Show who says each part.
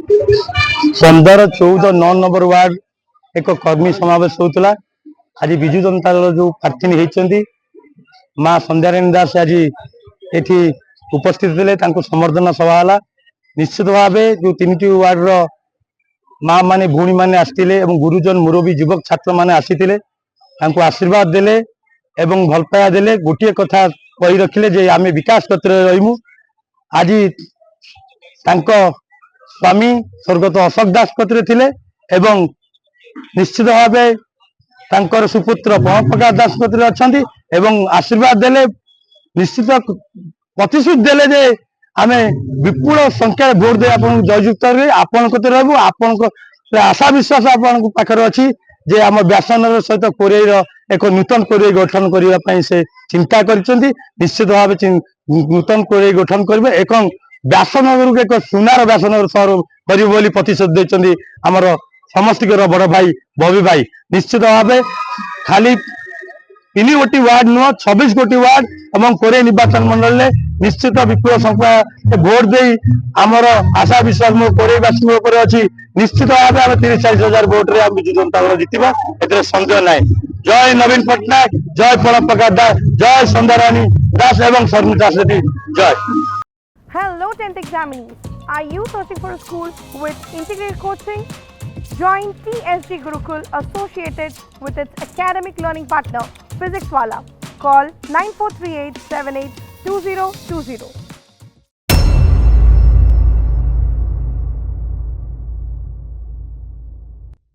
Speaker 1: पंदर 14 9 number ward एक कर्मी समावेश होता। आज विजु जनता दल जो प्रार्थी होती माँ संध्याराणी दास आज ये उपस्थित थे समर्थन सभा है। निश्चित भाव जो 3टी वार्ड माँ माने भूणी मैंने आसते गुरुजन मुरबी युवक छात्र मैंने आसी आशीर्वाद देले एवं भल पाया देले। गोटे कथा कही रखिले जे आमे विकास पत्र रहीमु। आज स्वामी स्वर्गत अशोक दास पत्र थिले एवं निश्चित भाव सुपुत्र पवन प्रकाश दास पत्र अच्छा एवं आशीर्वाद देले निश्चित प्रतिश्रुति देले जे आमे विपुल संख्या भोट दे आपन जययुक्त आपण कते रहबो। आपण आशा विश्वास आपण पाखर अछि जे आम व्यासनगर सहित कोरेर एक नूतन कोरेई गठन करने से चिंता करिसेंती। निश्चित भाव नूतन कोरेई गठन करेंगे एक व्यासनगर को एक सुनार व्यासनगर सहर कर प्रतिश्रुति देते आमर समस्तर बड़ भाई बबी भाई। निश्चित भाव खाली 3 गोटी वार्ड नुह 26 गोटी वार्ड और कोरे निर्वाचन मंडल में निश्चित विपुल संख्या भोट दे आमर आशा विश्वास मो कोरेवासी अच्छी। निश्चित भाव आम 30-40 हजार भोट रे विजु जनता दल जितवा ए सन्देह ना। जय नवीन पट्टनायक, जय प्रणव प्रकाश दास, जय संध्याराणी दास एवं शर्मिता सेठी जय।
Speaker 2: Hello 10th examinees, are you searching for a school with integrated coaching? Join TSG Gurukul associated with its academic learning partner Physics Wala. Call 9438 782020.